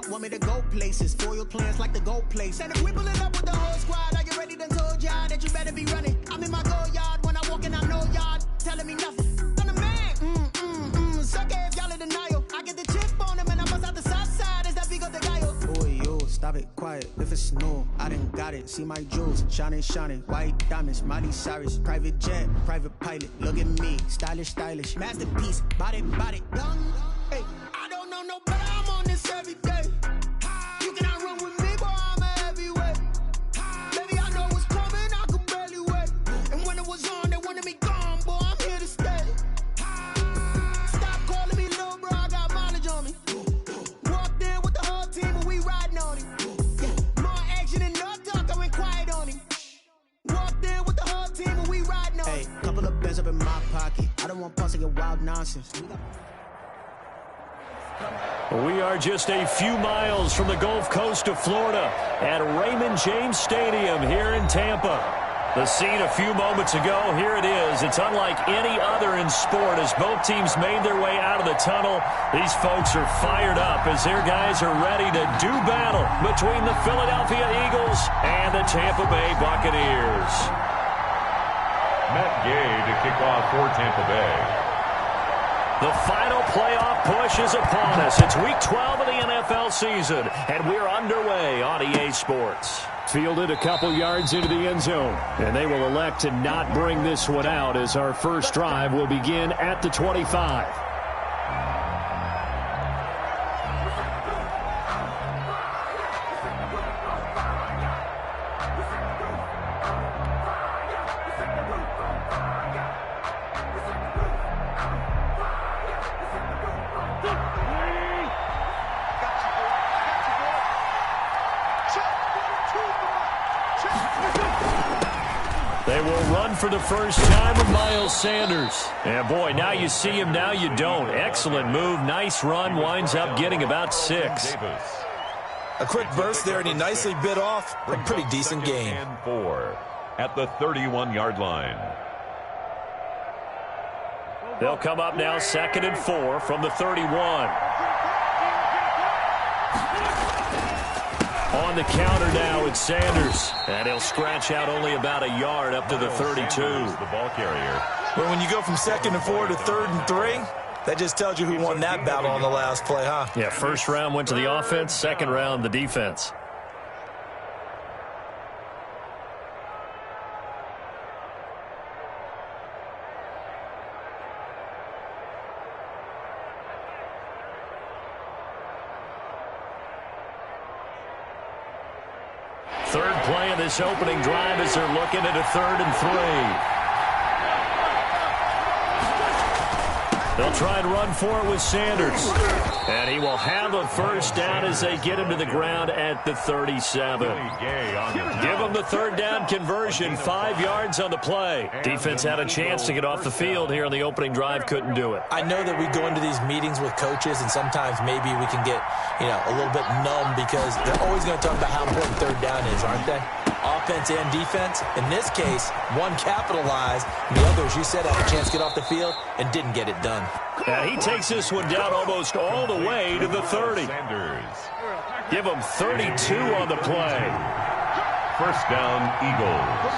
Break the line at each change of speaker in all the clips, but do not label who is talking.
Want me to go places, foil plans like the gold place. And if we pull it up with the whole squad, are you ready to told y'all that you better be running? I'm in my go yard when I walk in, I know y'all telling me nothing. I'm the man, suck it if y'all in denial. I get the chip on him and I bust out the south side. Is that Vigo de Gallo? Boy, yo, stop it, quiet. If it's snow, I done got it. See my jewels, shining, white diamonds, Miley Cyrus, private jet, private pilot. Look at me, stylish, masterpiece, body, young. Hey, I don't know no better. I'm on this every day. You cannot run with me, boy. I'm a heavyweight. Baby, I know what's coming. I could barely wait. And when it was on, they wanted me gone, boy. I'm here to stay. Stop calling me little bro. I got mileage on me. Walked in with the whole team and we riding on him. Yeah, more action and no talk. I went quiet on him. Walked in with the whole team and we riding on him. Hey, couple of bands up in my pocket. I don't want pause to get wild nonsense.
We are just a few miles from the Gulf Coast of Florida at Raymond James Stadium here in Tampa. The scene a few moments ago, here it is. It's unlike any other in sport as both teams made their way out of the tunnel. These folks are fired up as their guys are ready to do battle between the Philadelphia Eagles and the Tampa Bay Buccaneers.
Matt Gay to kick off for Tampa Bay.
The final playoff push is upon us. It's Week 12 of the NFL season, and we're underway on EA Sports. Fielded a couple yards into the end zone, and they will elect to not bring this one out as our first drive will begin at the 25. They will run for the first time with Miles Sanders. And boy, now you see him, now you don't. Excellent move, nice run, winds up getting about 6.
A quick burst there, and he nicely bit off a pretty decent gain.
And 4 at the 31-yard line.
They'll come up now 2nd and 4 from the 31. On the counter now, it's Sanders. And he'll scratch out only about a yard up to the 32.
The ball carrier.
But when you go from 2nd and 4 to 3rd and 3, that just tells you who won that battle on the last play, huh?
Yeah, first round went to the offense, second round the defense. Third play of this opening drive as they're looking at a 3rd and 3. They'll try and run for it with Sanders. And he will have a first down as they get him to the ground at the 37. Give him the 3rd down conversion, 5 yards on the play. Defense had a chance to get off the field here on the opening drive, couldn't do it.
I know that we go into these meetings with coaches, and sometimes maybe we can get, a little bit numb because they're always going to talk about how important 3rd down is, aren't they? Offense and defense. In this case, one capitalized, and the others, you said, had a chance to get off the field and didn't get it done.
And he takes this one down almost all the way to the 30. Give him 32 on the play.
First down, Eagles.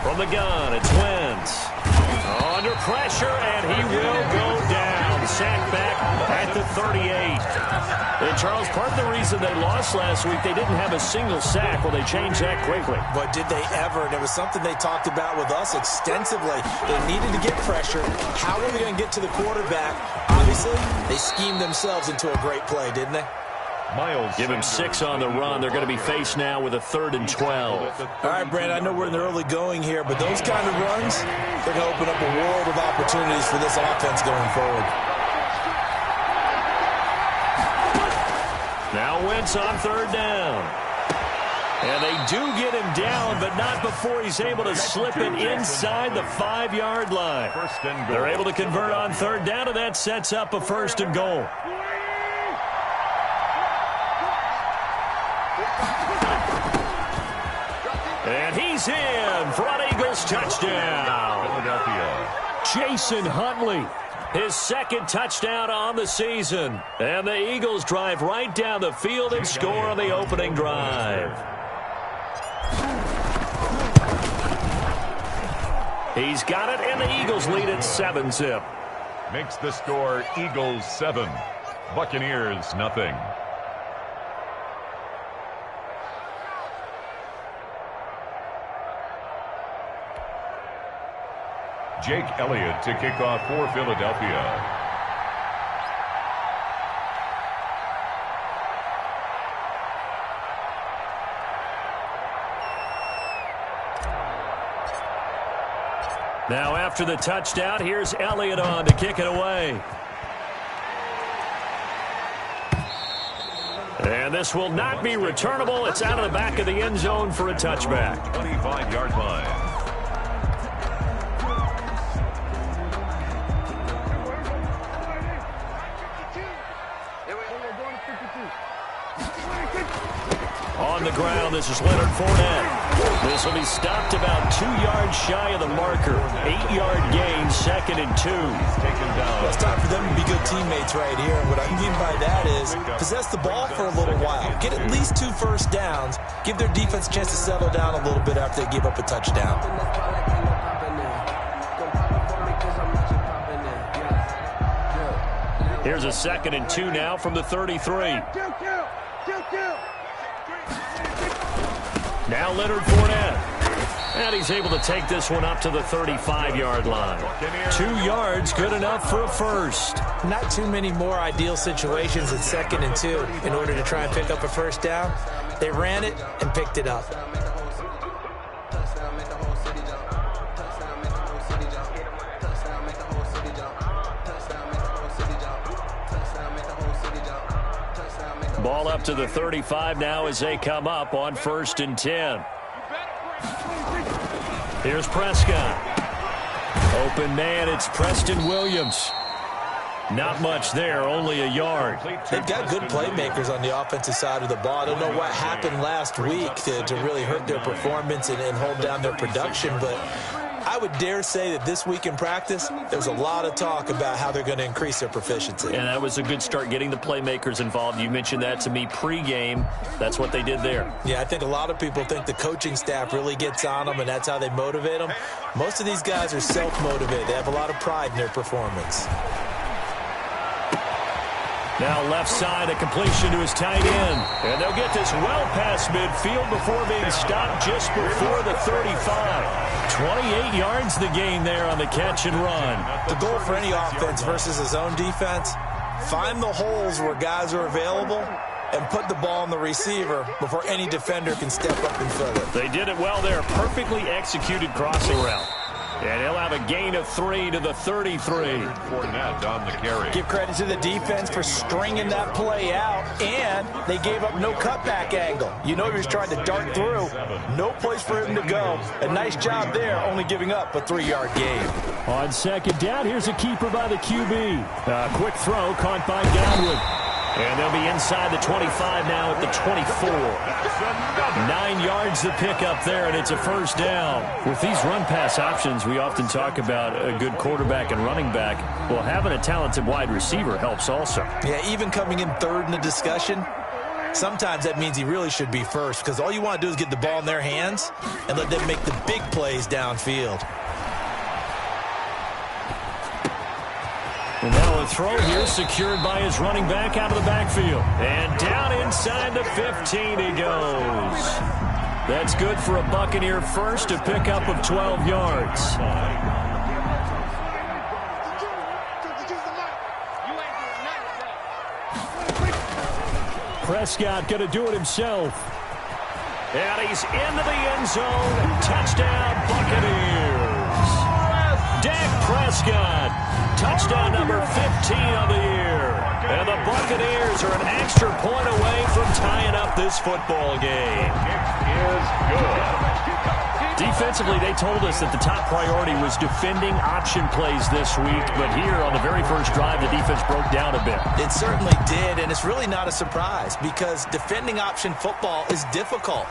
From the gun, it's Wentz. Under pressure, and he will go down. Sacked back at the 38. And Charles, part of the reason they lost last week, they didn't have a single sack. Well, they changed that quickly.
But did they ever? And it was something they talked about with us extensively. They needed to get pressure. How are they going to get to the quarterback? Obviously, they schemed themselves into a great play, didn't they?
Miles.
Give him 6 on the run. They're going to be faced now with a 3rd and 12.
All right, Brandon, I know we're in the early going here, but those kind of runs, they're going to open up a world of opportunities for this offense going forward.
Now Wentz on 3rd down. And they do get him down, but not before he's able to slip it inside the 5-yard line. They're able to convert on 3rd down, and that sets up a 1st and goal. And he's in. Front Eagle Eagles touchdown.
Philadelphia.
Jason Huntley, his second touchdown on the season. And the Eagles drive right down the field and score on the opening drive. He's got it, and the Eagles lead at 7-zip.
Makes the score Eagles 7, Buccaneers nothing. Jake Elliott to kick off for Philadelphia.
Now after the touchdown, here's Elliott on to kick it away. And this will not be returnable. It's out of the back of the end zone for a touchback.
25-yard line.
On the ground, this is Leonard Fournette. This will be stopped about 2 yards shy of the marker. 8-yard gain, 2nd and 2.
Well, it's time for them to be good teammates right here. And what I mean by that is possess the ball for a little while. Get at least 2 first downs. Give their defense a chance to settle down a little bit after they give up a touchdown.
Here's a 2nd and 2 now from the 33. Now Leonard Fournette. And he's able to take this one up to the 35-yard line. 2 yards, good enough for a first.
Not too many more ideal situations at 2nd and 2 in order to try and pick up a first down. They ran it and picked it up.
Ball up to the 35 now as they come up on 1st and 10. Here's Prescott. Open man, it's Preston Williams. Not much there, only a yard.
They've got good playmakers on the offensive side of the ball. I don't know what happened last week to really hurt their performance and hold down their production, but I would dare say that this week in practice, there's a lot of talk about how they're going to increase their proficiency.
And that was a good start, getting the playmakers involved. You mentioned that to me pregame. That's what they did there.
Yeah, I think a lot of people think the coaching staff really gets on them, and that's how they motivate them. Most of these guys are self-motivated. They have a lot of pride in their performance.
Now left side, a completion to his tight end. And they'll get this well past midfield before being stopped just before the 35. 28 yards the gain there on the catch and run.
The goal for any offense versus his own defense, find the holes where guys are available and put the ball on the receiver before any defender can step up and fill it.
They did it well there. Perfectly executed crossing route. And he'll have a gain of 3 to the 33.
Fournette on the carry.
Give credit to the defense for stringing that play out, and they gave up no cutback angle. You know he was trying to dart through. No place for him to go. A nice job there, only giving up a 3-yard gain.
On 2nd down, here's a keeper by the QB. A quick throw caught by Godwin. And they'll be inside the 25 now at the 24. 9 yards to pick up there, and it's a first down. With these run-pass options, we often talk about a good quarterback and running back. Well, having a talented wide receiver helps also.
Yeah, even coming in third in the discussion, sometimes that means he really should be first, because all you want to do is get the ball in their hands and let them make the big plays downfield.
And now a throw here secured by his running back out of the backfield. And down inside the 15 he goes. That's good for a Buccaneer first, a pickup of 12 yards. Prescott going to do it himself. And he's into the end zone. Touchdown, Buccaneers. Dak Prescott. Touchdown number 15 of the year. And the Buccaneers are an extra point away from tying up this football game.
Kick is good.
Defensively, they told us that the top priority was defending option plays this week. But here on the very first drive, the defense broke down a bit.
It certainly did, and it's really not a surprise because defending option football is difficult.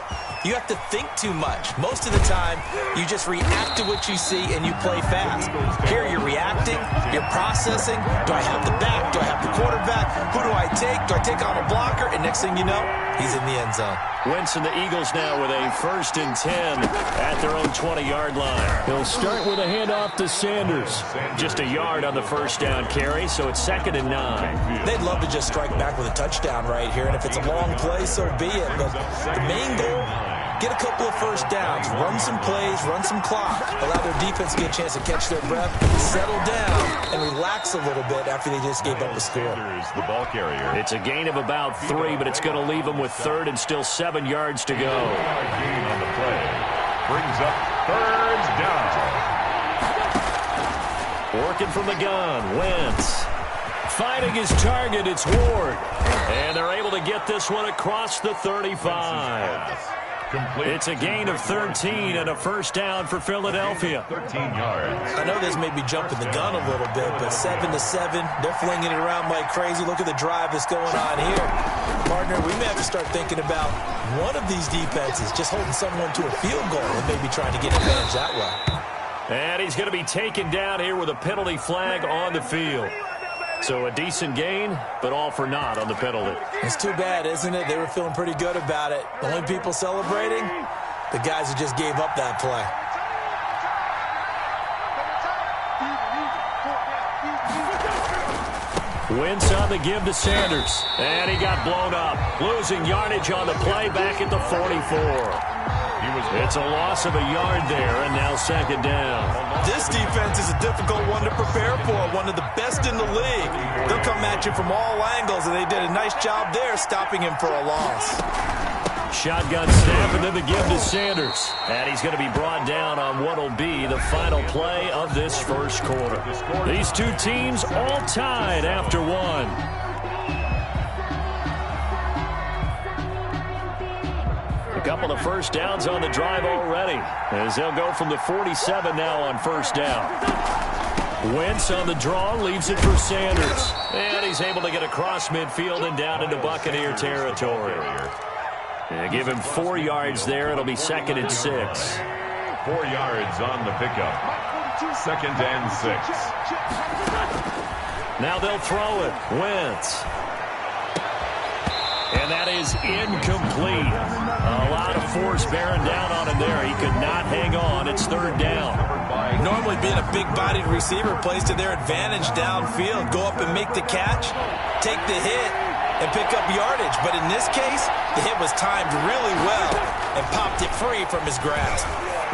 you have to think too much. Most of the time, you just react to what you see and you play fast. Here, you're reacting, you're processing. Do I have the back? Do I have the quarterback? Who do I take? Do I take on a blocker? And next thing you know, he's in the end zone.
Wentz and the Eagles now with a 1st and 10 at their own 20-yard line. He'll start with a handoff to Sanders. Just a yard on the first down carry, so it's 2nd and 9.
They'd love to just strike back with a touchdown right here, and if it's a long play, so be it. But the main goal, get a couple of first downs, run some plays, run some clock, allow their defense to get a chance to catch their breath, settle down, and relax a little bit after they just gave up a score.
The ball carrier.
It's a gain of about 3, but it's going to leave them with 3rd and still 7 yards to go.
Gain on the play. Brings up 3rd down.
Working from the gun, Wentz. Finding his target, it's Ward. And they're able to get this one across the 35. It's a gain of 13 and a first down for Philadelphia.
13 yards.
I know this may be jumping the gun a little bit, but 7-7, they're flinging it around like crazy. Look at the drive that's going on here. Partner, we may have to start thinking about one of these defenses just holding someone to a field goal and maybe trying to get advantage that way.
And he's going to be taken down here with a penalty flag on the field. So a decent gain, but all for naught on the penalty.
It's too bad, isn't it? They were feeling pretty good about it. The only people celebrating, the guys who just gave up that play.
Wentz on the give to Sanders. And he got blown up. Losing yardage on the play back at the 44. It's a loss of a yard there, and now 2nd down.
This defense is a difficult one to prepare for, one of the best in the league. They'll come at you from all angles, and they did a nice job there stopping him for a loss.
Shotgun snap, and then the give to Sanders. And he's going to be brought down on what will be the final play of this first quarter. These two teams all tied after 1. A couple of first downs on the drive already, as they'll go from the 47 now on first down. Wentz on the draw, leaves it for Sanders. And he's able to get across midfield and down into Buccaneer territory. Give him 4 yards there. It'll be 2nd and 6.
4 yards on the pickup. 2nd and 6.
Now they'll throw it. Wentz. And that is incomplete. A lot of force bearing down on him there. He could not hang on. It's 3rd down.
Normally being a big-bodied receiver plays to their advantage downfield. Go up and make the catch, take the hit, and pick up yardage. But in this case, the hit was timed really well and popped it free from his grasp.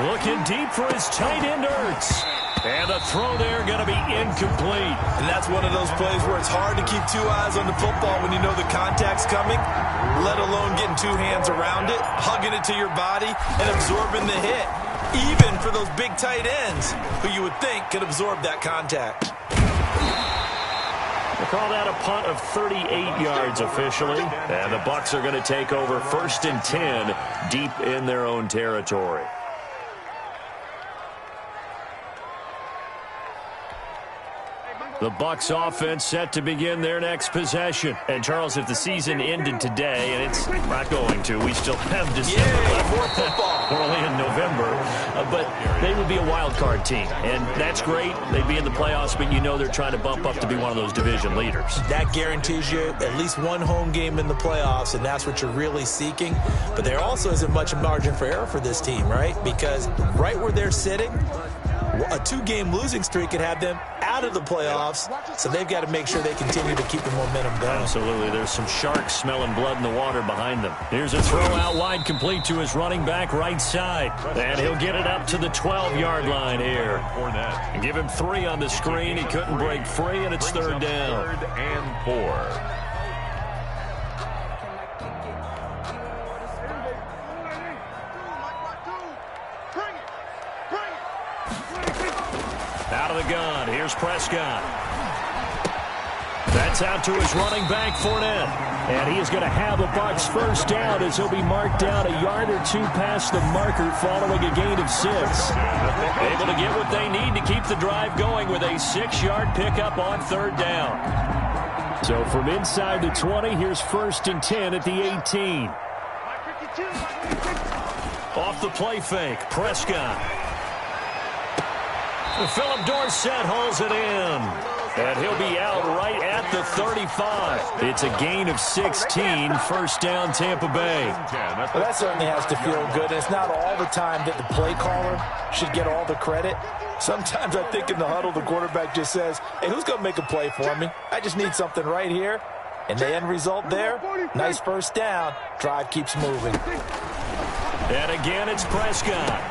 Looking deep for his tight end, Ertz. And the throw there going to be incomplete.
And that's one of those plays where it's hard to keep 2 eyes on the football when you know the contact's coming, let alone getting 2 hands around it, hugging it to your body, and absorbing the hit, even for those big tight ends who you would think could absorb that contact.
They call that a punt of 38 yards officially. And the Bucs are going to take over 1st and 10 deep in their own territory. The Bucs offense set to begin their next possession. And, Charles, if the season ended today, and it's not going to, we still have December left.
More football.
We're only in November. But they would be a wild card team. And that's great. They'd be in the playoffs, but you know they're trying to bump up to be one of those division leaders.
That guarantees you at least one home game in the playoffs, and that's what you're really seeking. But there also isn't much margin for error for this team, right? Because right where they're sitting, a 2-game losing streak could have them out of the playoffs, so they've got to make sure they continue to keep the momentum going.
Absolutely. There's some sharks smelling blood in the water behind them. Here's a throw out wide, complete to his running back right side. And he'll get it up to the 12-yard line here. And give him 3 on the screen. He couldn't break free, and it's 3rd down.
3rd and 4.
Out of the gun. Here's Prescott. That's out to his running back, Fournette. And he is going to have the Bucs first down as he'll be marked down a yard or 2 past the marker following a gain of 6. Able to get what they need to keep the drive going with a 6-yard pickup on 3rd down. So from inside the 20, here's 1st and 10 at the 18. Off the play fake, Prescott. Philip Dorsett holds it in. And he'll be out right at the 35. It's a gain of 16, first down Tampa Bay.
Well, that certainly has to feel good. It's not all the time that the play caller should get all the credit. Sometimes I think in the huddle the quarterback just says, hey, who's going to make a play for me? I just need something right here. And the end result there, nice first down. Drive keeps moving.
And again, it's Prescott.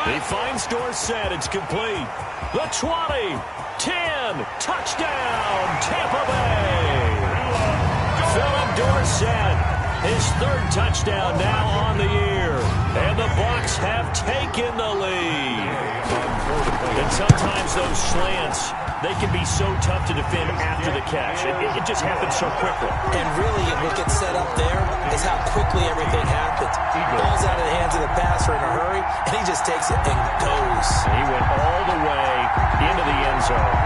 He finds Dorsett. It's complete. The 20, 10, touchdown, Tampa Bay. Philip Dorsett, his third touchdown now on the year. And the Bucs have taken the lead. And sometimes those slants, they can be so tough to defend after the catch. It just happens so quickly.
And really, what gets set up there is how quickly everything happens. Ball's out of the hands of the passer in a hurry, and he just takes it and goes.
He went all the way into the end zone.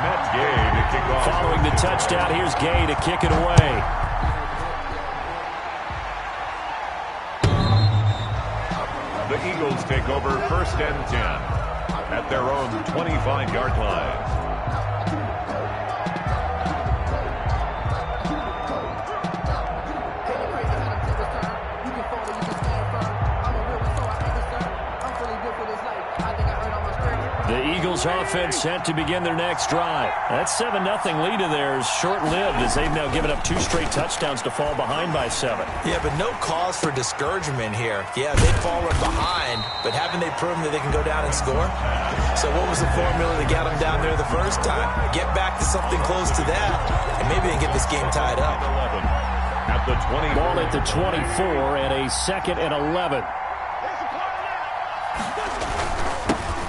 Matt Gay to kick off.
Following the touchdown, here's Gay to kick it away.
The Eagles take over first and 10 at their own 25-yard line.
The Eagles offense set to begin their next drive. That 7-0 lead of theirs short-lived as they've now given up 2 straight touchdowns to fall behind by 7.
Yeah, but no cause for discouragement here. Yeah, they've fallen behind, but haven't they proven that they can go down and score? So what was the formula that got them down there the first time? Get back to something close to that, and maybe they can get this game tied up.
At the 20.
Ball at the 24 and a 2nd and 11.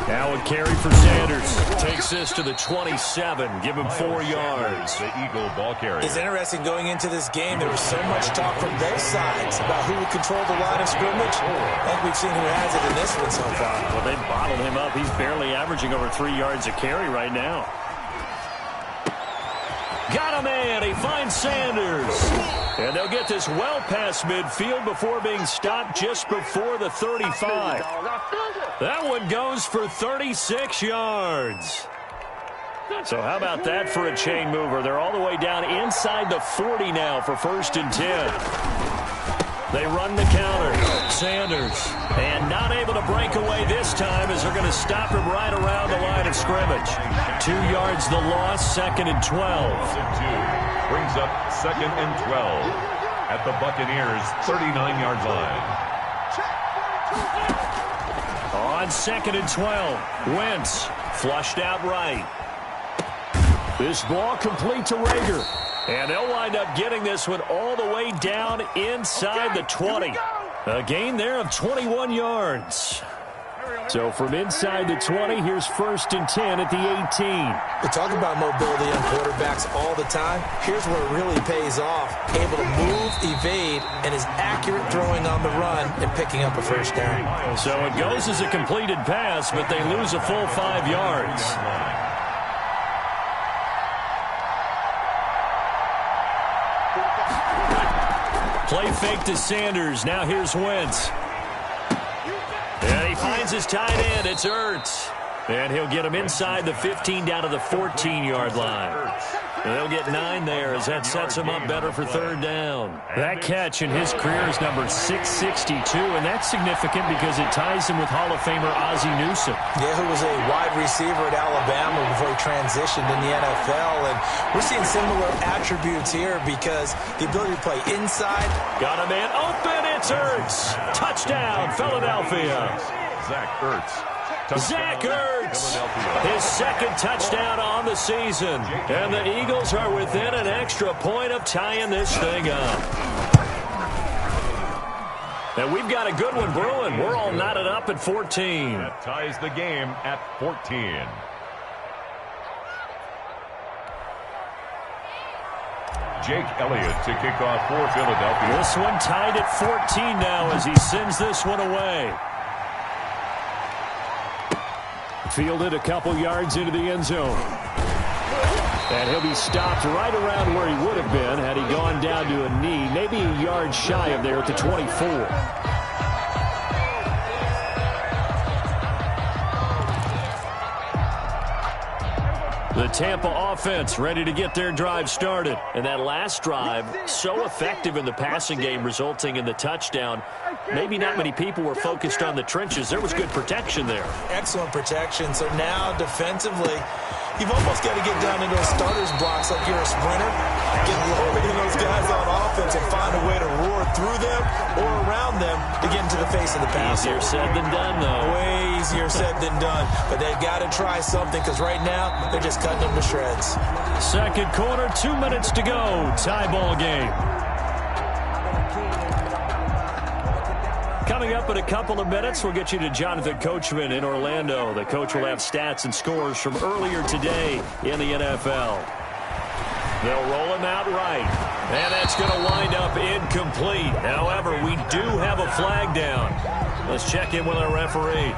Now a carry for Sanders. Takes this to the 27. Give him 4 yards.
The Eagle ball carrier.
It's interesting going into this game. There was so much talk from both sides about who would control the line of scrimmage. I think we've seen who has it in this one so far.
Well, they bottled him up. He's barely averaging over 3 yards a carry right now. Got a man. He finds Sanders. And they'll get this well past midfield before being stopped just before the 35. That one goes for 36 yards. So how about that for a chain mover? They're all the way down inside the 40 now for first and 10. They run the counter. Sanders. And not able to break away this time as they're going to stop him right around the line of scrimmage. 2 yards the loss, 2nd and 12.
Brings up 2nd and 12 at the Buccaneers' 39-yard line.
On 2nd and 12, Wentz flushed out right. This ball complete to Rager. And they'll wind up getting this one all the way down inside the 20. A gain there of 21 yards. So from inside the 20, here's first and 10 at the 18.
We talk about mobility on quarterbacks all the time. Here's where it really pays off. Able to move, evade, and is accurate throwing on the run and picking up a first down.
So it goes as a completed pass, but they lose a full 5 yards. Play fake to Sanders. Now here's Wentz. And he finds his tight end. It's Ertz. And he'll get him inside the 15 down to the 14-yard line. They'll get 9 there as that sets him up better for third down. That catch in his career is number 662, and that's significant because it ties him with Hall of Famer Ozzie Newsome.
Yeah, who was a wide receiver at Alabama before he transitioned in the NFL. And we're seeing similar attributes here because the ability to play inside.
Got a man open. It's Ertz. Touchdown, Philadelphia.
Zach Ertz.
Zach Ertz, his 2nd touchdown on the season. And the Eagles are within an extra point of tying this thing up. And we've got a good one brewing. We're all knotted up at 14.
That ties the game at 14. Jake Elliott to kick off for Philadelphia.
This one tied at 14 now as he sends this one away. Fielded a couple yards into the end zone. And he'll be stopped right around where he would have been had he gone down to a knee, maybe a yard shy of there at the 24. The Tampa offense ready to get their drive started. And that last drive, so effective in the passing game, resulting in the touchdown. Maybe not many people were focused on the trenches. There was good protection there.
Excellent protection. So now defensively, you've almost got to get down into those starters blocks like you're a sprinter. Get lower than those guys on offense and find a way to roar through them or around them to get into the face of the passer.
Easier said than done, though.
Way easier said than done. But they've got to try something because right now they're just cutting them to shreds.
Second quarter, 2 minutes to go. Tie ball game. Coming up in a couple of minutes, we'll get you to Jonathan Coachman in Orlando. The coach will have stats and scores from earlier today in the NFL. They'll roll him out right. And that's going to wind up incomplete. However, we do have a flag down. Let's check in with our referee.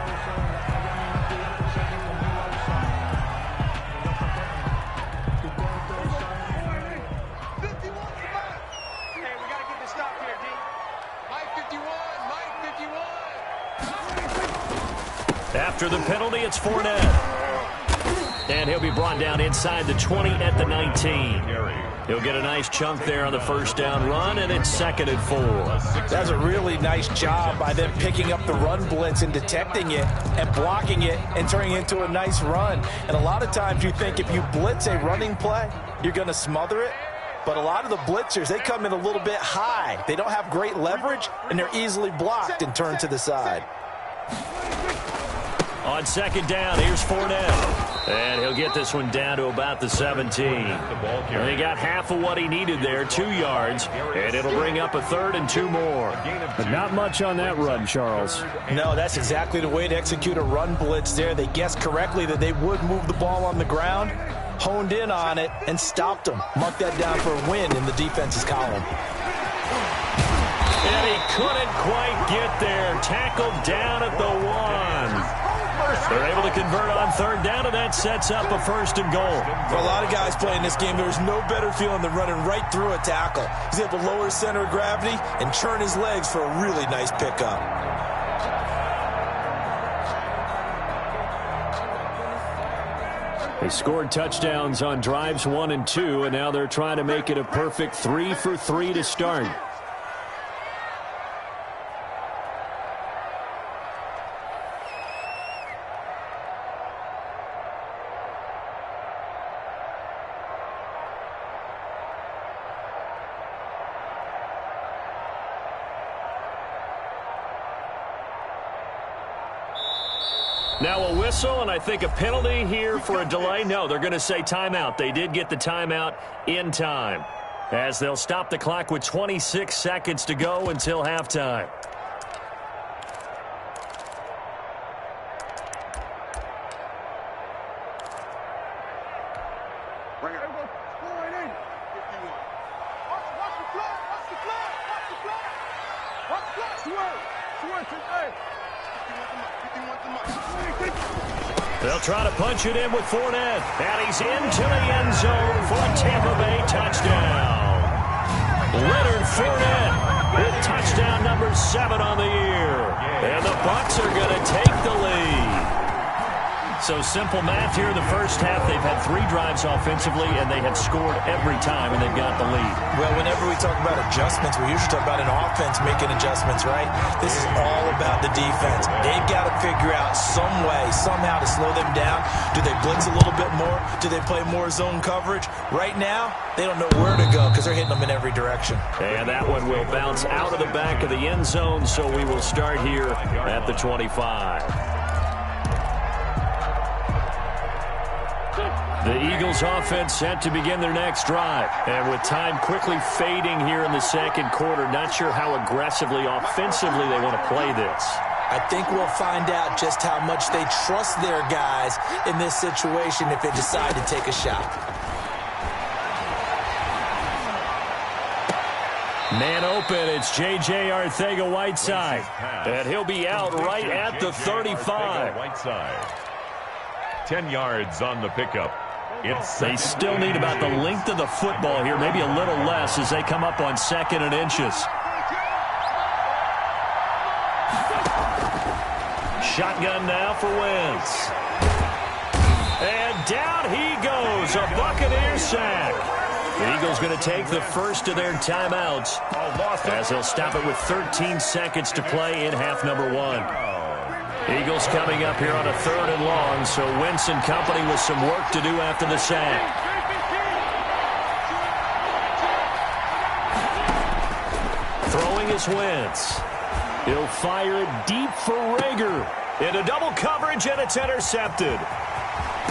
After the penalty, it's Fournette. And he'll be brought down inside the 20 at the 19. He'll get a nice chunk there on the first down run, and it's 2nd and 4.
That's a really nice job by them picking up the run blitz and detecting it and blocking it and turning it into a nice run. And a lot of times you think if you blitz a running play, you're going to smother it. But a lot of the blitzers, they come in a little bit high. They don't have great leverage, and they're easily blocked and turned to the side.
On second down, here's Fournette. And he'll get this one down to about the 17. And he got half of what he needed there, 2 yards. And it'll bring up a 3rd and 2 more. But not much on that run, Charles.
No, that's exactly the way to execute a run blitz there. They guessed correctly that they would move the ball on the ground, honed in on it, and stopped them. Mark that down for a win in the defense's column.
And he couldn't quite get there. Tackled down at the 1. They're able to convert on 3rd down, and that sets up a 1st and goal.
For a lot of guys playing this game, there's no better feeling than running right through a tackle. He's able to lower his center of gravity and churn his legs for a really nice pickup.
They scored touchdowns on drives 1 and 2, and now they're trying to make it a perfect 3 for 3 to start. Now a whistle, and I think a penalty here for a delay. No, they're going to say timeout. They did get the timeout in time, as they'll stop the clock with 26 seconds to go until halftime. They'll try to punch it in with Fournette. And he's into the end zone for a Tampa Bay touchdown. Leonard Fournette with touchdown number 7 on the year. And the Bucs are going to take the lead. So simple math here in the first half. They've had 3 drives offensively, and they have scored every time, and they've got the lead.
Well, whenever we talk about adjustments, we usually talk about an offense making adjustments, right? This is all about the defense. They've got to figure out some way, somehow to slow them down. Do they blitz a little bit more? Do they play more zone coverage? Right now, they don't know where to go because they're hitting them in every direction.
And that one will bounce out of the back of the end zone, so we will start here at the 25. The Eagles offense set to begin their next drive. And with time quickly fading here in the second quarter, not sure how aggressively, offensively they want to play this.
I think we'll find out just how much they trust their guys in this situation if they decide to take a shot.
Man open, it's J.J. Arcega-Whiteside. And he'll be out right at the 35.
10 yards on the pickup.
They still need about the length of the football here, maybe a little less as they come up on 2nd and inches. Shotgun now for Wentz. And down he goes, a Buccaneer sack. The Eagles going to take the first of their timeouts as they'll stop it with 13 seconds to play in half number 1. Eagles coming up here on a 3rd and long, so Wentz and company with some work to do after the sack. Throwing is Wentz. He'll fire it deep for Rager. Into double coverage, and it's intercepted.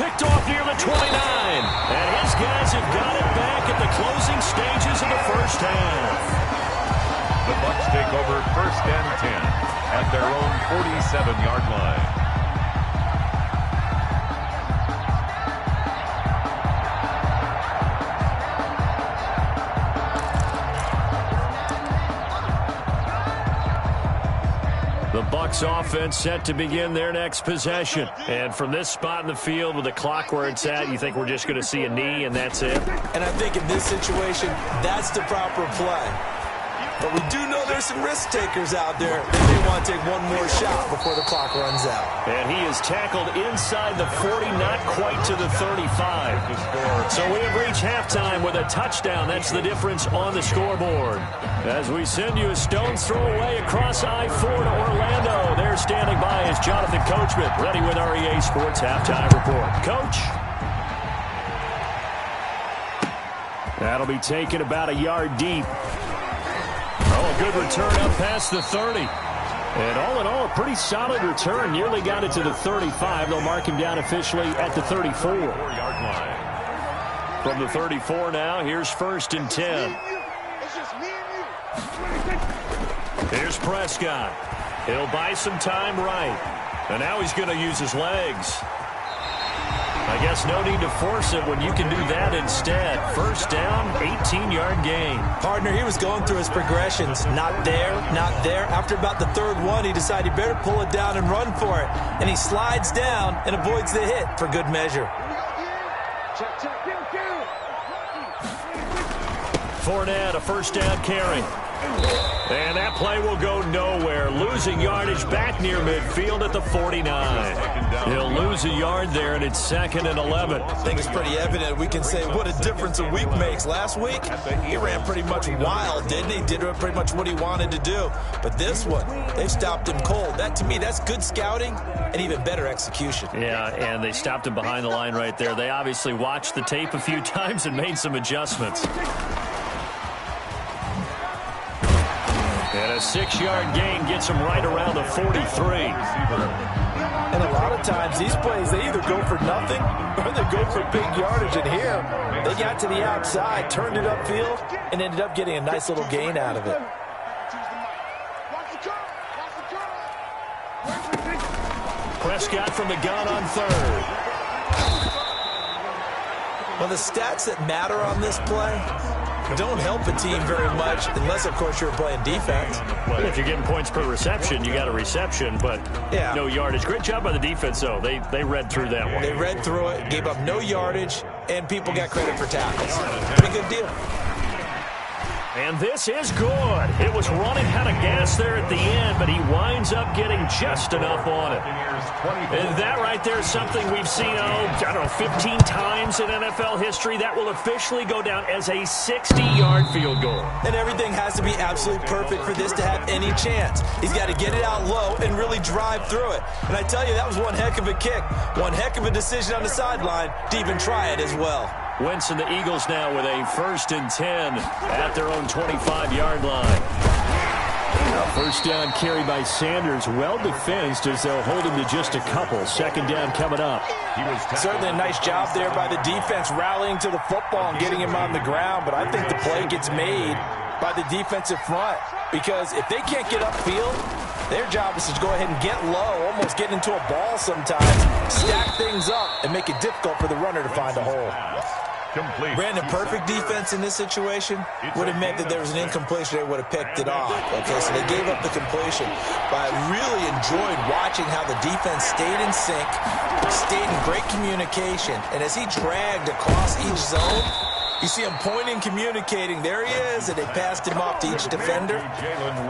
Picked off near the 29. And his guys have got it back at the closing stages of the first half.
The Bucs take over 1st and 10 at their own 47-yard line.
The Bucs offense set to begin their next possession. And from this spot in the field with the clock where it's at, you think we're just going to see a knee and that's it?
And I think in this situation, that's the proper play. But we do know there's some risk takers out there that may want to take one more shot before the clock runs out.
And he is tackled inside the 40, not quite to the 35. So we have reached halftime with a touchdown. That's the difference on the scoreboard. As we send you a stone's throw away across I-4 to Orlando. There standing by is Jonathan Coachman, ready with our EA Sports Halftime Report. Coach? That'll be taken about a yard deep. Oh, a good return up past the 30. And all in all, a pretty solid return. Nearly got it to the 35. They'll mark him down officially at the 34. From the 34 now, here's 1st and 10. Here's Prescott. He'll buy some time right. And now he's going to use his legs. I guess no need to force it when you can do that instead. 1st down, 18-yard gain.
Partner, he was going through his progressions. Not there, not there. After about the 3rd one, he decided he better pull it down and run for it. And he slides down and avoids the hit for good measure.
Fournette, a 1st down carry. And that play will go nowhere. Losing yardage back near midfield at the 49. He'll lose a yard there, and it's 2nd and 11.
I think it's pretty evident. We can say what a difference a week makes. Last week, he ran pretty much wild, didn't he? Did pretty much what he wanted to do. But this one, they stopped him cold. That, to me, that's good scouting and even better execution.
Yeah, and they stopped him behind the line right there. They obviously watched the tape a few times and made some adjustments. And a 6-yard gain gets him right around the 43.
And a lot of times, these plays, they either go for nothing or they go for big yardage. And here, they got to the outside, turned it upfield, and ended up getting a nice little gain out of it.
Prescott from the gun on 3rd.
Well, the stats that matter on this play don't help a team very much unless, of course, you're playing defense.
Well, if you're getting points per reception, you got a reception, but no yardage. Great job by the defense, though. They read through that one.
They read through it, gave up no yardage, and people got credit for tackles. Pretty good deal.
And this is good. It was running out of gas there at the end, but he winds up getting just enough on it. And that right there is something we've seen, 15 times in NFL history. That will officially go down as a 60-yard field goal.
And everything has to be absolutely perfect for this to have any chance. He's got to get it out low and really drive through it. And I tell you, that was one heck of a kick. One heck of a decision on the sideline to even try it as well.
Wentz and the Eagles now with a 1st and 10 at their own 25-yard line. A 1st down carry by Sanders, well defensed as they'll hold him to just a couple. 2nd down coming up.
Certainly a nice job there by the defense rallying to the football and getting him on the ground, but I think the play gets made by the defensive front because if they can't get upfield, their job is to go ahead and get low, almost get into a ball sometimes, stack things up, and make it difficult for the runner to find a hole.
complete.
Brandon, perfect defense in this situation would have meant that there was an incompletion. They would have picked it off. Okay, so they gave up the completion. But I really enjoyed watching how the defense stayed in sync, stayed in great communication, and as he dragged across each zone, you see him pointing, communicating. There he is, and they passed him off to each defender.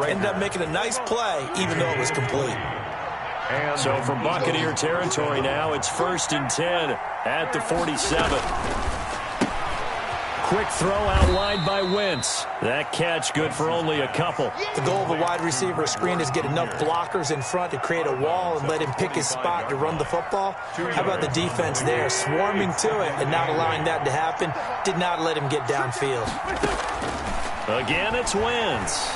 Ended up making a nice play, even though it was complete.
So from Buccaneer territory now, it's 1st and 10 at the 47. Quick throw out wide by Wentz. That catch good for only a couple.
The goal of a wide receiver screen is get enough blockers in front to create a wall and let him pick his spot to run the football. How about the defense there, swarming to it and not allowing that to happen? Did not let him get downfield.
Again, it's Wentz.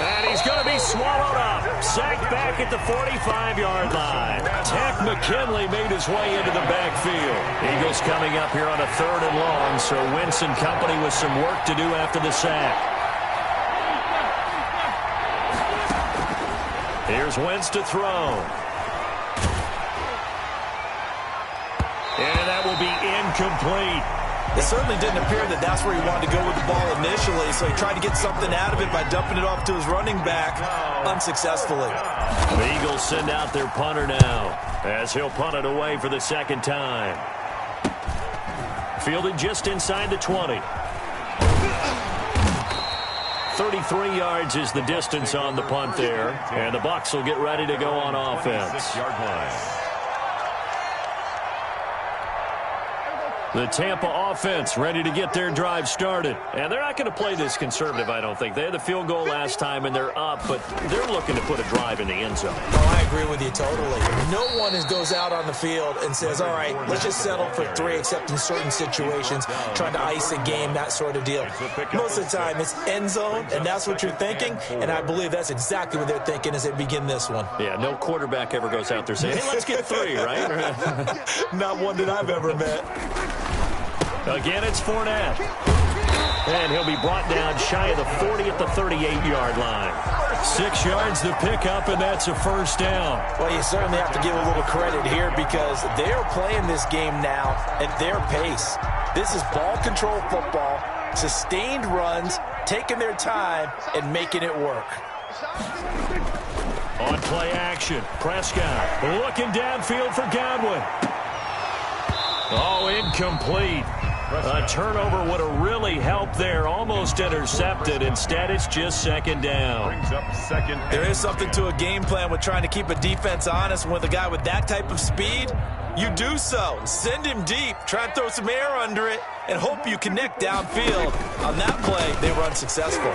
And he's going to be swallowed up. Sacked back at the 45-yard line. Tech McKinley made his way into the backfield. Eagles coming up here on a 3rd and long, so Wentz and company with some work to do after the sack. Here's Wentz to throw. And that will be incomplete.
It certainly didn't appear that that's where he wanted to go with the ball initially, so he tried to get something out of it by dumping it off to his running back unsuccessfully.
The Eagles send out their punter now as he'll punt it away for the 2nd time. Fielded just inside the 20. 33 yards is the distance on the punt there, and the Bucs will get ready to go on offense.
6-yard line.
The Tampa offense ready to get their drive started. And they're not going to play this conservative, I don't think. They had the field goal last time, and they're up, but they're looking to put a drive in the end zone.
Oh, I agree with you totally. No one goes out on the field and says, all right, let's just settle for 3, except in certain situations, trying to ice a game, that sort of deal. Most of the time, it's end zone, and that's what you're thinking, and I believe that's exactly what they're thinking as they begin this one.
Yeah, no quarterback ever goes out there saying, hey, let's get 3, right?
Not one that I've ever met.
Again, it's Fournette. And he'll be brought down shy of the 40 at the 38-yard line. 6 yards to pick up, and that's a 1st down.
Well, you certainly have to give a little credit here because they're playing this game now at their pace. This is ball control football, sustained runs, taking their time, and making it work.
On play action, Prescott looking downfield for Godwin. Oh, incomplete. A turnover would have really helped there. Almost intercepted. Instead, it's just 2nd down.
Brings up 2nd.
There is something to a game plan with trying to keep a defense honest. With a guy with that type of speed, you do so. Send him deep. Try and throw some air under it and hope you connect downfield. On that play, they were unsuccessful.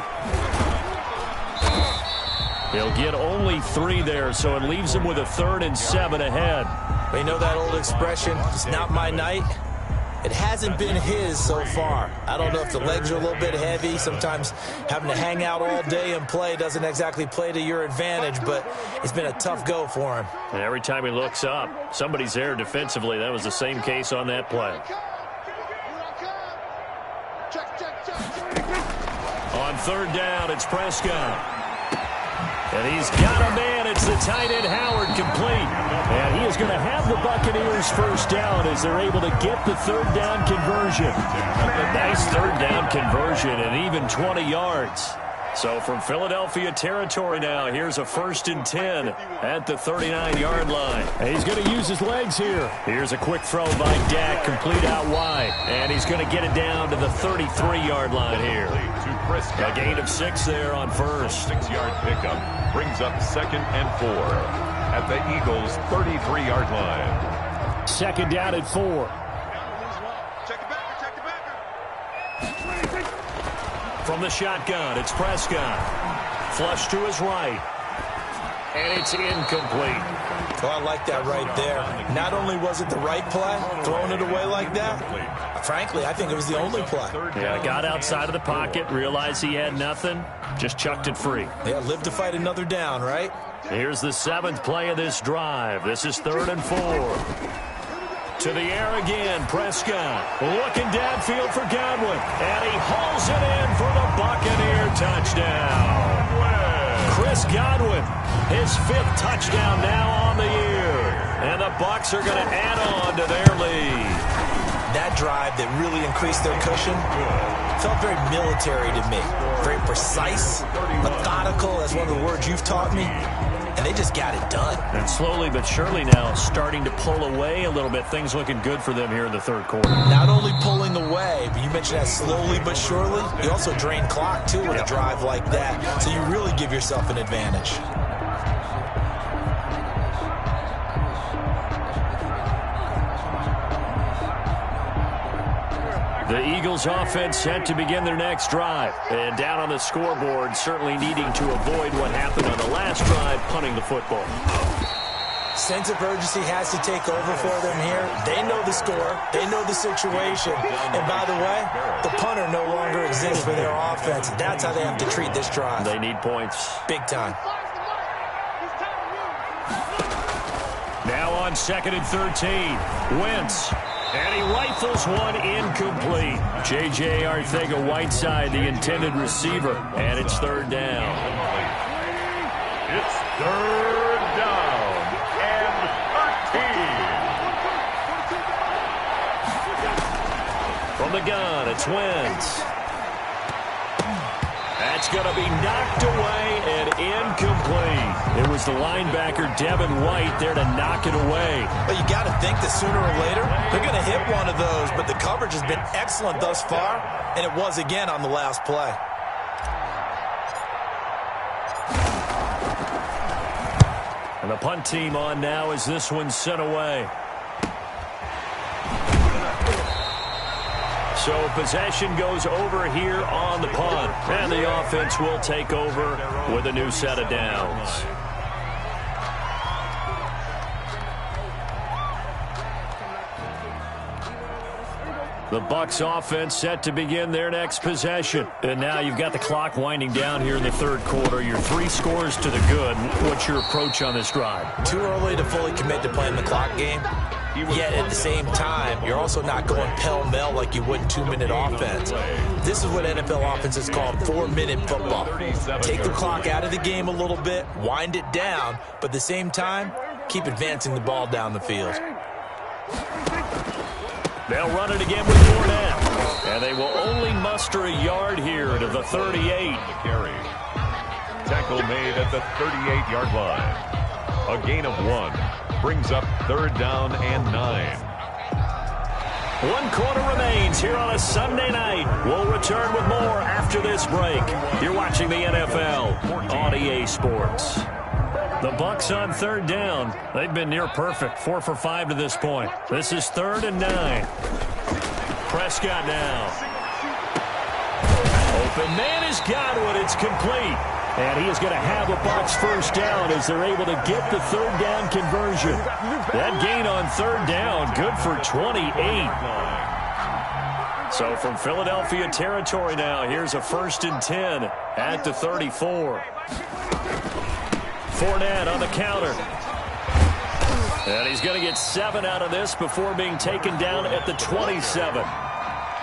He'll get only 3 there, so it leaves him with a 3rd and 7 ahead.
But you know that old expression, it's not my night? It hasn't been his so far. I don't know if the legs are a little bit heavy. Sometimes having to hang out all day and play doesn't exactly play to your advantage, but it's been a tough go for him.
And every time he looks up, somebody's there defensively. That was the same case on that play. On 3rd down, it's Prescott. And he's got a man. It's the tight end Howard complete. And he is going to have the Buccaneers 1st down as they're able to get the 3rd down conversion. A nice 3rd down conversion and even 20 yards. So from Philadelphia territory now, here's a 1st and 10 at the 39-yard line. And he's going to use his legs here. Here's a quick throw by Dak, complete out wide. And he's going to get it down to the 33-yard line here. A gain of 6 there on 1st.
6-yard pickup brings up 2nd and 4 at the Eagles' 33-yard line.
2nd down at 4. From the shotgun, it's Prescott. Flush to his right. And it's incomplete.
Well, I like that right there. Not only was it the right play, throwing it away like that, frankly, I think it was the only play.
Yeah, got outside of the pocket, realized he had nothing, just chucked it free.
Yeah, live to fight another down, right?
Here's the 7th play of this drive. This is 3rd and 4. To the air again, Prescott looking downfield for Godwin, and he hauls it in for the Buccaneer touchdown. Chris Godwin, his 5th touchdown now on the year, and the Bucs are going to add on to their lead.
That drive that really increased their cushion felt very military to me. Very precise, methodical, that's one of the words you've taught me. And they just got it done.
And slowly but surely now starting to pull away a little bit. Things looking good for them here in the third quarter.
Not only pulling away, but you mentioned that slowly but surely. You also drain clock, too, with a drive like that. So you really give yourself an advantage.
The Eagles offense set to begin their next drive. And down on the scoreboard, certainly needing to avoid what happened on the last drive, punting the football.
Sense of urgency has to take over for them here. They know the score. They know the situation. And by the way, the punter no longer exists for their offense. That's how they have to treat this drive.
They need points.
Big time.
Now on 2nd and 13. Wentz. And he rifles one incomplete. J.J. Arcega-Whiteside, the intended receiver. And it's third down.
It's third down and 13.
From the gun, it's Wentz. That's going to be knocked away and incomplete. It was the linebacker, Devin White, there to knock it away.
But you got to think that sooner or later, they're going to hit one of those. But the coverage has been excellent thus far, and it was again on the last play.
And the punt team on now as this one's sent away. So possession goes over here on the punt. And the offense will take over with a new set of downs. The Bucs offense set to begin their next possession. And now you've got the clock winding down here in the third quarter. Your 3 scores to the good. What's your approach on this drive?
Too early to fully commit to playing the clock game. Yet at the same time, you're also not going pell-mell like you would in 2-minute offense. This is what NFL offenses call 4-minute football. Take the clock out of the game a little bit, wind it down, but at the same time, keep advancing the ball down the field.
They'll run it again with Fournette. And they will only muster a yard here to the 38.
Tackle made at the 38-yard line. A gain of 1. Brings up third down and 9.
1 quarter remains here on a Sunday night. We'll return with more after this break. You're watching the NFL on EA Sports. The Bucs on third down. They've been near perfect, 4 for 5 to this point. This is 3rd and 9. Prescott now. Open man is Godwin. It's complete. And he is going to have a Bucs first down as they're able to get the third down conversion. That gain on third down, good for 28. So from Philadelphia territory now, here's a 1st and 10 at the 34. Fournette on the counter. And he's going to get 7 out of this before being taken down at the 27.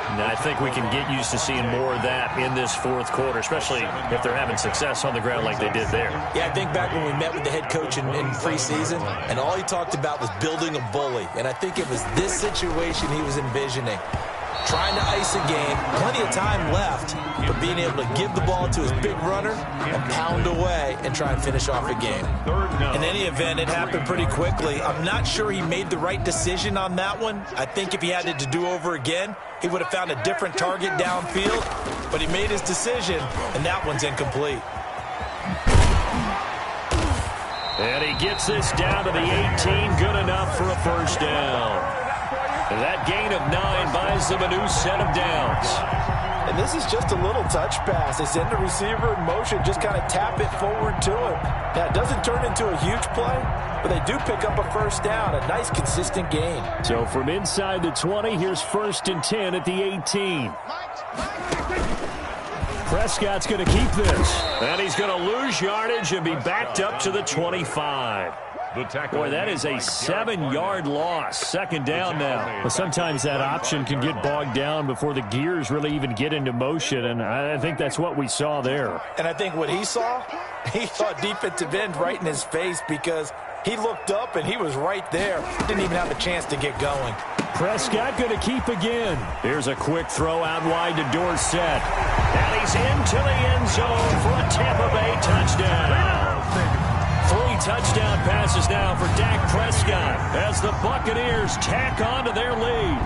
And I think we can get used to seeing more of that in this 4th quarter, especially if they're having success on the ground like they did there.
Yeah, I think back when we met with the head coach in preseason, and all he talked about was building a bully. And I think it was this situation he was envisioning. Trying to ice a game, plenty of time left, but being able to give the ball to his big runner and pound away and try and finish off a game. In any event, it happened pretty quickly. I'm not sure he made the right decision on that one. I think if he had it to do over again, he would have found a different target downfield, but he made his decision, and that one's incomplete.
And he gets this down to the 18, good enough for a first down. And that gain of 9 buys them a new set of downs.
And this is just a little touch pass. They send the receiver in motion, just kind of tap it forward to him. Now, it doesn't turn into a huge play, but they do pick up a first down, a nice, consistent gain.
So from inside the 20, here's 1st and 10 at the 18. Prescott's going to keep this. And he's going to lose yardage and be backed up to the 25. Boy, that is a 7-yard loss. 2nd down now. But sometimes that option can get bogged down before the gears really even get into motion, and I think that's what we saw there.
And I think what he saw defensive end right in his face because he looked up and he was right there. Didn't even have a chance to get going.
Prescott going to keep again. Here's a quick throw out wide to Dorsett. And he's into the end zone for a Tampa Bay touchdown. 3 touchdown passes now for Dak Prescott as the Buccaneers tack on to their lead.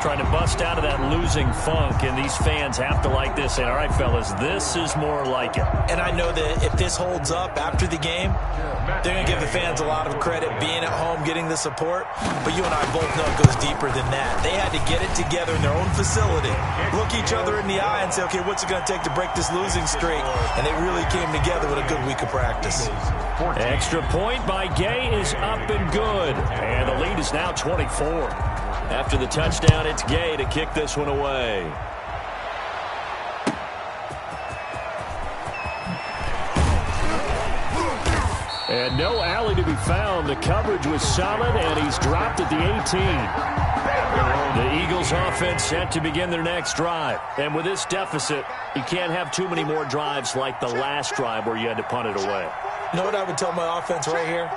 Trying to bust out of that losing funk, and these fans have to like this. And all right, fellas, this is more like it.
And I know that if this holds up after the game, they're going to give the fans a lot of credit being at home, getting the support. But you and I both know it goes deeper than that. They had to get it together in their own facility, look each other in the eye and say, okay, what's it going to take to break this losing streak? And they really came together with a good week of practice.
Extra point by Gay is up and good. And the lead is now 24. After the touchdown, it's Gay to kick this one away. And no alley to be found. The coverage was solid, and he's dropped at the 18. The Eagles offense set to begin their next drive. And with this deficit, you can't have too many more drives like the last drive where you had to punt it away.
You know what I would tell my offense right here?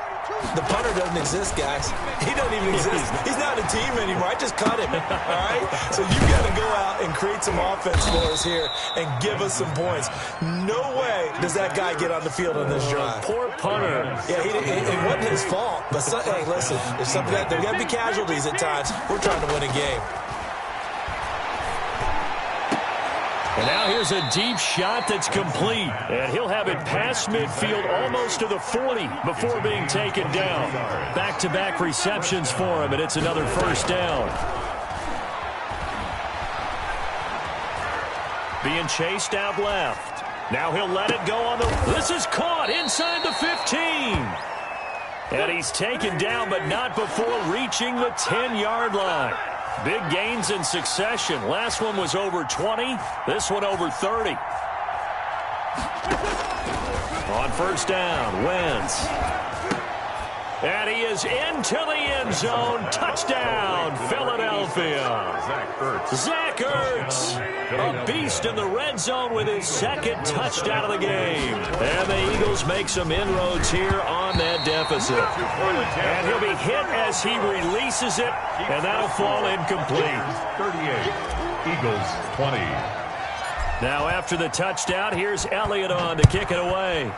The punter doesn't exist, guys. He doesn't even exist. He's not a team anymore. I just cut him, all right? So you got to go out and create some offense for us here and give us some points. No way does that guy get on the field on this drive.
Poor punter.
Yeah, it wasn't his fault. But, hey, listen, there's something that there got to be casualties at times. We're trying to win a game.
And now here's a deep shot that's complete. And he'll have it past midfield almost to the 40 before being taken down. Back-to-back receptions for him, and it's another first down. Being chased out left. Now he'll let it go on the... This is caught inside the 15. And he's taken down, but not before reaching the 10-yard line. Big gains in succession. Last one was over 20. This one over 30. On first down, Wentz. And he is into the end zone. Touchdown, Philadelphia. Zach Ertz, a beast in the red zone with his second touchdown of the game. And the Eagles make some inroads here on that deficit. And he'll be hit as he releases it, and that'll fall incomplete.
38, Eagles 20.
Now after the touchdown, here's Elliott on to kick it away.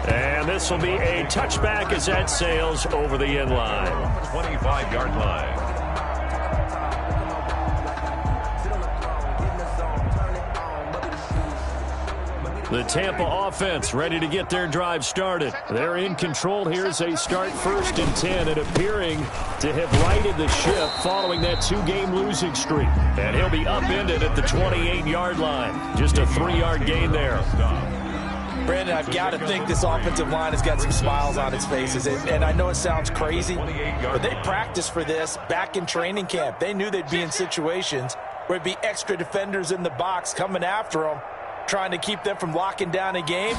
And this will be a touchback as that sails over the end line.
25-yard line.
The Tampa offense ready to get their drive started. They're in control here as they start 1st and 10 and appearing to have righted the ship following that 2-game losing streak. And he'll be upended at the 28-yard line. Just a 3-yard gain there.
Brandon, I've got to think this offensive line has got some smiles on its faces. And I know it sounds crazy, but they practiced for this back in training camp. They knew they'd be in situations where it'd be extra defenders in the box coming after them, trying to keep them from locking down a game.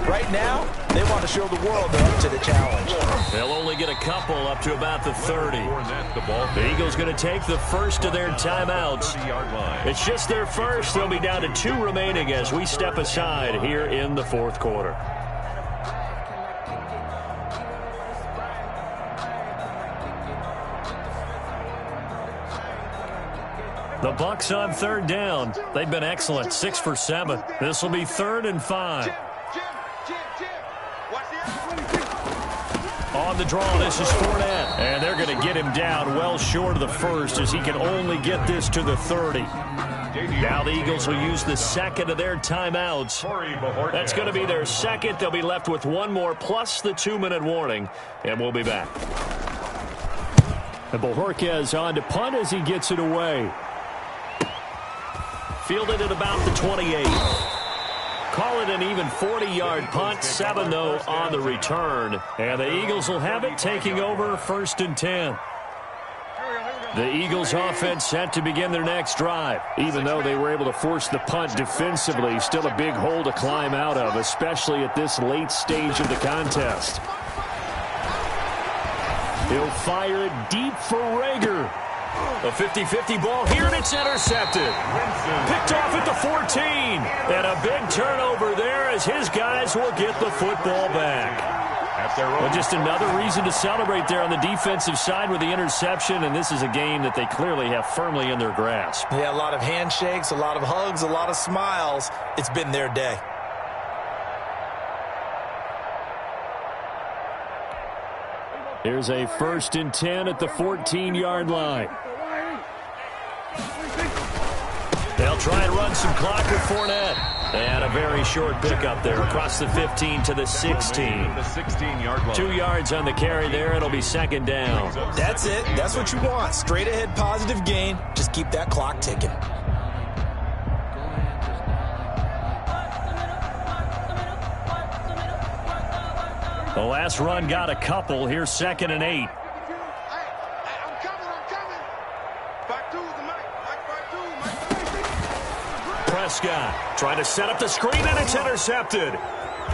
Right now, they want to show the world they're up to the challenge.
They'll only get a couple up to about the 30. The Eagles going to take the first of their timeouts. It's just their first. They'll be down to 2 remaining as we step aside here in the 4th quarter. The Bucs on 3rd down. They've been excellent, 6 for 7. This will be 3rd and 5. On the draw, this is Fournette. And they're going to get him down well short of the first as he can only get this to the 30. Now the Eagles will use the second of their timeouts. That's going to be their second. They'll be left with one more plus the 2-minute warning. And we'll be back. And Bojorquez on to punt as he gets it away. Fielded at about the 28. Call it an even 40-yard punt. 7, though, on the return. And the Eagles will have it taking over 1st and 10. The Eagles offense set to begin their next drive. Even though they were able to force the punt defensively, still a big hole to climb out of, especially at this late stage of the contest. He'll fire it deep for Rager. A 50-50 ball here, and it's intercepted. Picked off at the 14. And a big turnover there as his guys will get the football back.
at their own.
Well, just another reason to celebrate there on the defensive side with the interception, and this is a game that they clearly have firmly in their grasp.
Yeah, a lot of handshakes, a lot of hugs, a lot of smiles. It's been their day.
Here's a 1st and 10 at the 14-yard line. They'll try and run some clock with Fournette. And a very short pickup there across the 15 to the 16.
The 16-yard line.
2 yards on the carry there. It'll be 2nd down.
That's it. That's what you want. Straight ahead positive gain. Just keep that clock ticking.
The last run got a couple. Here's 2nd and 8. Prescott trying to set up the screen, and it's intercepted.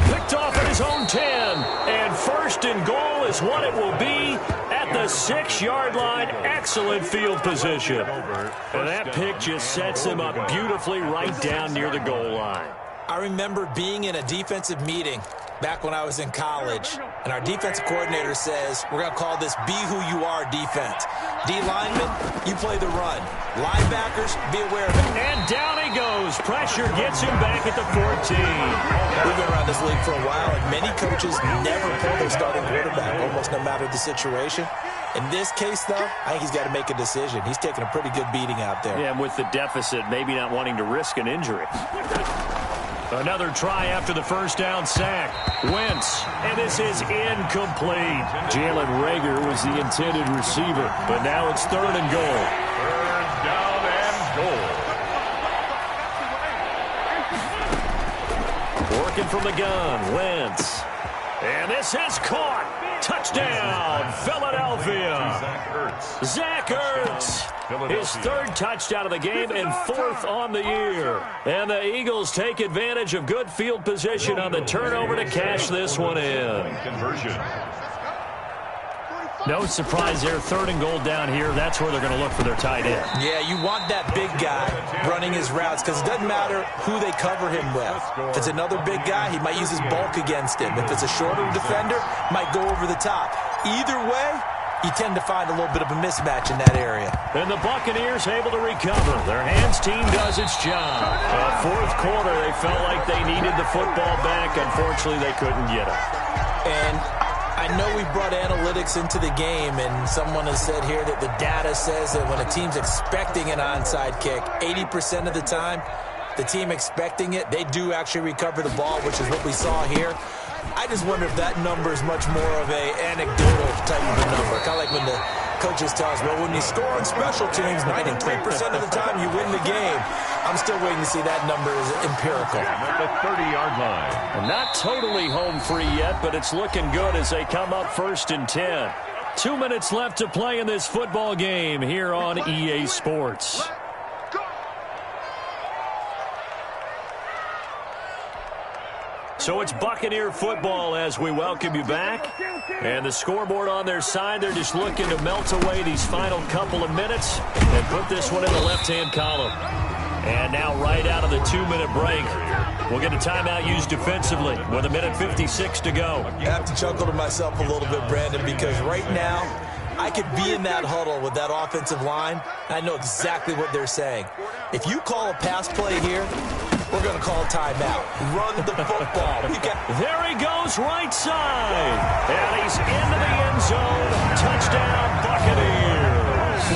Picked off at his own 10. And 1st and goal is what it will be at the 6-yard line. Excellent field position. And that pick just sets him up beautifully right down near the goal line.
I remember being in a defensive meeting back when I was in college, and our defensive coordinator says, we're going to call this Be Who You Are defense. D linemen, you play the run. Linebackers, be aware of it.
And down he goes. Pressure gets him back at the 14.
We've been around this league for a while, and many coaches never pull their starting quarterback, almost no matter the situation. In this case, though, I think he's got to make a decision. He's taking a pretty good beating out there.
Yeah, and with the deficit, maybe not wanting to risk an injury. Another try after the 1st down sack. Wentz, and this is incomplete. Jalen Reagor was the intended receiver, but now it's 3rd and goal.
3rd down and goal.
Working from the gun, Wentz. And this is caught. Touchdown, Philadelphia. Zach Ertz. His 3rd touchdown of the game and 4th on the year. And the Eagles take advantage of good field position on the turnover to cash this one in.
Conversion.
No surprise there. 3rd and goal down here. That's where they're going to look for their tight end.
Yeah, you want that big guy running his routes because it doesn't matter who they cover him with. If it's another big guy, he might use his bulk against him. If it's a shorter defender, might go over the top. Either way, you tend to find a little bit of a mismatch in that area.
And the Buccaneers able to recover. Their hands team does its job. 4th quarter, they felt like they needed the football back. Unfortunately, they couldn't get it.
And I know we brought analytics into the game, and someone has said here that the data says that when a team's expecting an onside kick, 80% of the time, the team expecting it, they do actually recover the ball, which is what we saw here. I just wonder if that number is much more of a anecdotal type of a number. Kind of like when the coaches tell us, well, when you score on special teams, 93% of the time you win the game. I'm still waiting to see that number is empirical.
At the 30-yard line.
And not totally home free yet, but it's looking good as they come up 1st and 10. 2 minutes left to play in this football game here on EA Sports. So it's Buccaneer football as we welcome you back. And the scoreboard on their side, they're just looking to melt away these final couple of minutes and put this one in the left-hand column. And now right out of the 2-minute break, we'll get a timeout used defensively with 1:56 to go.
I have to chuckle to myself a little bit, Brandon, because right now I could be in that huddle with that offensive line. I know exactly what they're saying. If you call a pass play here, we're going to call a timeout. Run the football.
There he goes right side. And he's into the end zone. Touchdown, Buccaneers.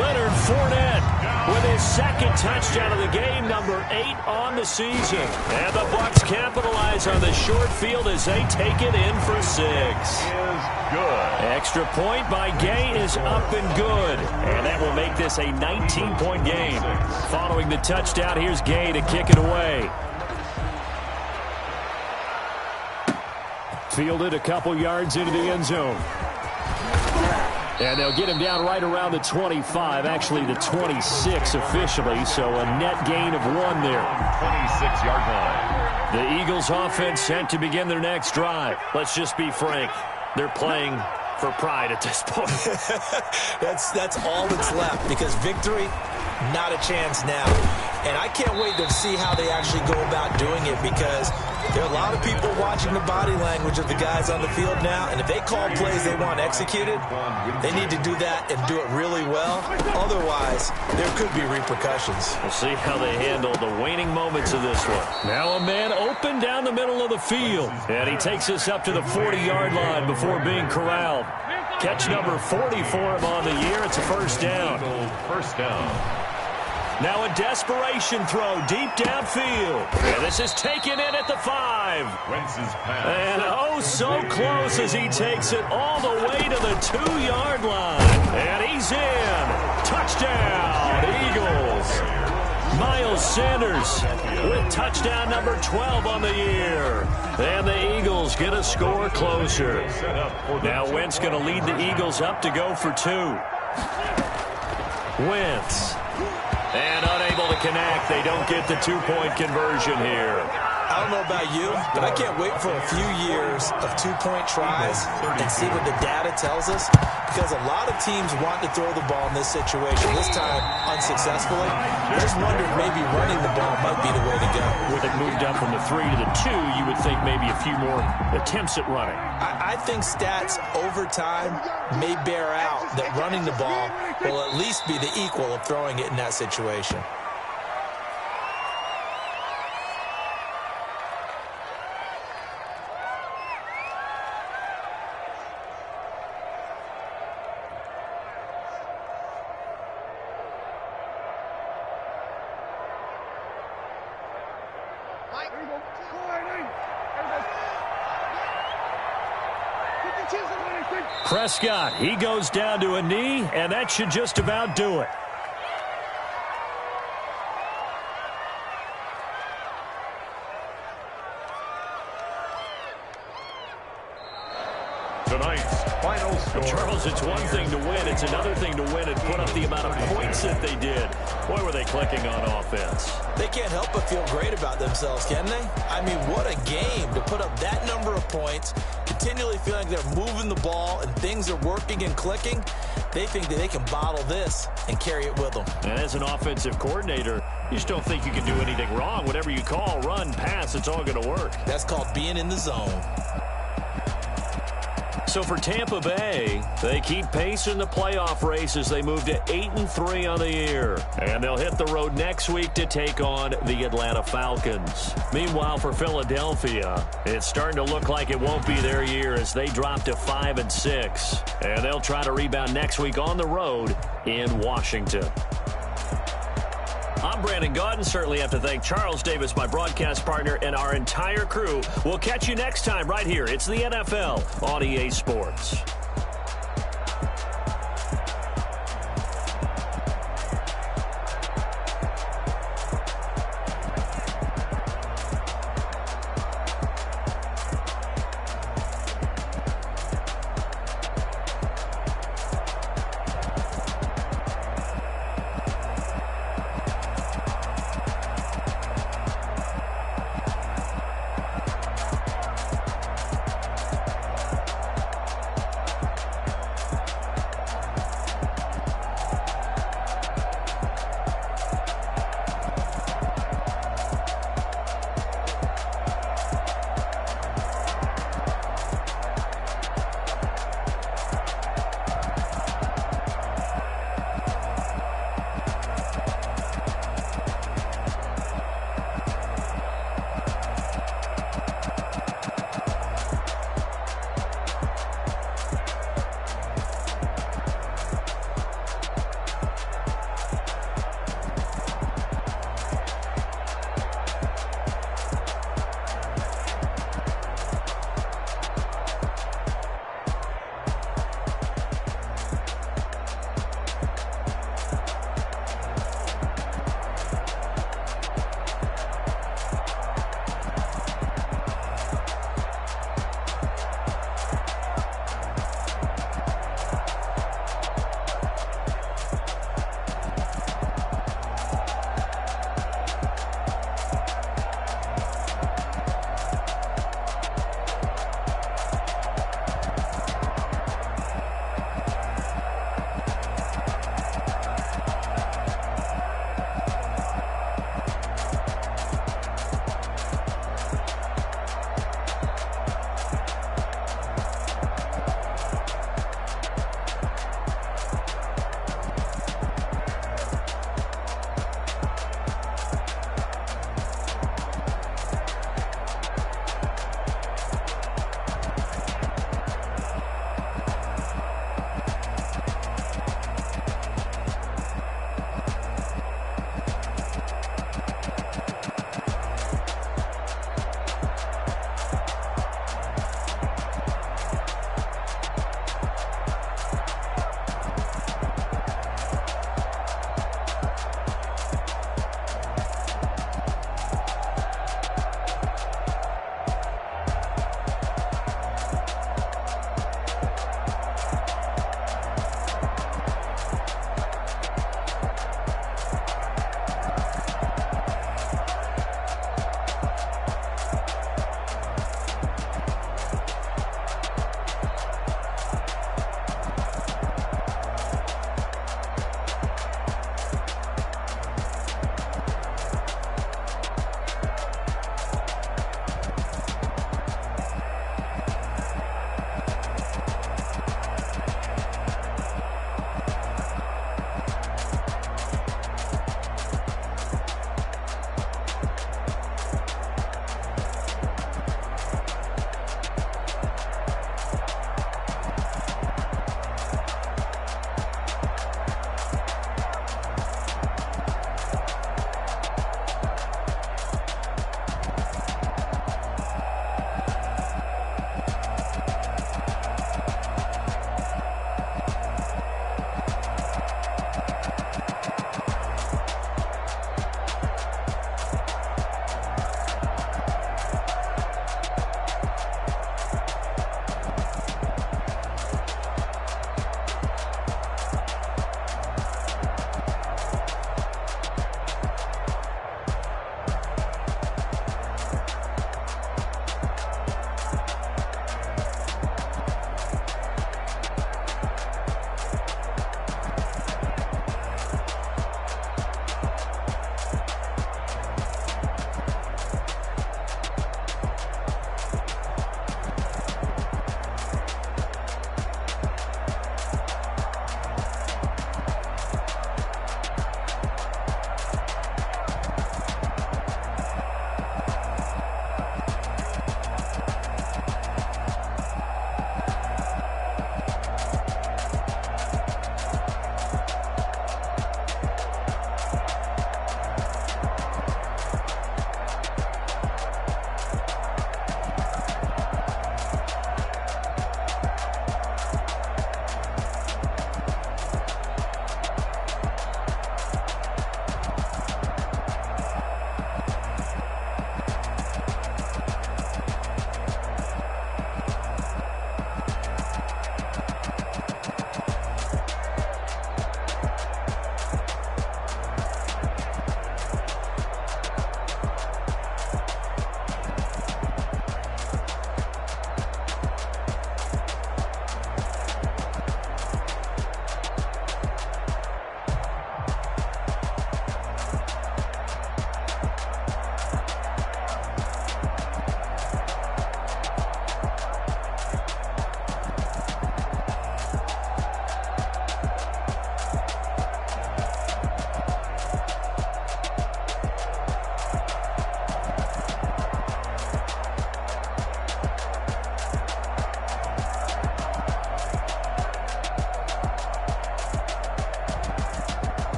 Leonard Fournette with his 2nd touchdown of the game, number 8 on the season. And the Bucs capitalize on the short field as they take it in for 6.
Is good.
Extra point by Gay is up and good. And that will make this a 19-point game. Following the touchdown, here's Gay to kick it away. Fielded a couple yards into the end zone. And they'll get him down right around the 25, actually the 26 officially, so a net gain of 1 there.
26-yard line.
The Eagles offense set to begin their next drive. Let's just be frank. They're playing for pride at this point.
That's all that's left, because victory, not a chance now. And I can't wait to see how they actually go about doing it, because there are a lot of people watching the body language of the guys on the field now, and if they call plays they want executed, they need to do that and do it really well. Otherwise, there could be repercussions.
We'll see how they handle the waning moments of this one. Now a man open down the middle of the field, and he takes us up to the 40-yard line before being corralled. Catch number 40 for him on the year. It's a first down.
First down.
Now a desperation throw deep downfield. And this is taken in at the 5.
Wentz's pass.
And oh, so close as he takes it all the way to the 2-yard line. And he's in. Touchdown, Eagles. Miles Sanders with touchdown number 12 on the year. And the Eagles get a score closer. Now Wentz going to lead the Eagles up to go for 2. Wentz. And unable to connect. They don't get the 2-point conversion here.
I don't know about you, but I can't wait for a few years of 2-point tries and see what the data tells us, because a lot of teams want to throw the ball in this situation, this time unsuccessfully. I just wonder if maybe running the ball might be the way to go.
With it moved up from the 3 to the 2, you would think maybe a few more attempts at running.
I think stats over time may bear out that running the ball will at least be the equal of throwing it in that situation.
Prescott, he goes down to a knee, and that should just about do it.
Tonight's final score.
Charles, it's one thing to win. It's another thing to win and put up the amount of points that they did. Boy, were they clicking on offense.
They can't help but feel great about themselves, can they? I mean, what a game to put up that number of points, continually feeling like they're moving the ball and things are working and clicking. They think that they can bottle this and carry it with them.
And as an offensive coordinator, you just don't think you can do anything wrong. Whatever you call, run, pass, it's all going to work.
That's called being in the zone.
So for Tampa Bay, they keep pace in the playoff race as they move to 8-3 on the year. And they'll hit the road next week to take on the Atlanta Falcons. Meanwhile, for Philadelphia, it's starting to look like it won't be their year as they drop to 5-6. And they'll try to rebound next week on the road in Washington. I'm Brandon Gaudin. Certainly have to thank Charles Davis, my broadcast partner, and our entire crew. We'll catch you next time right here. It's the NFL on EA Sports.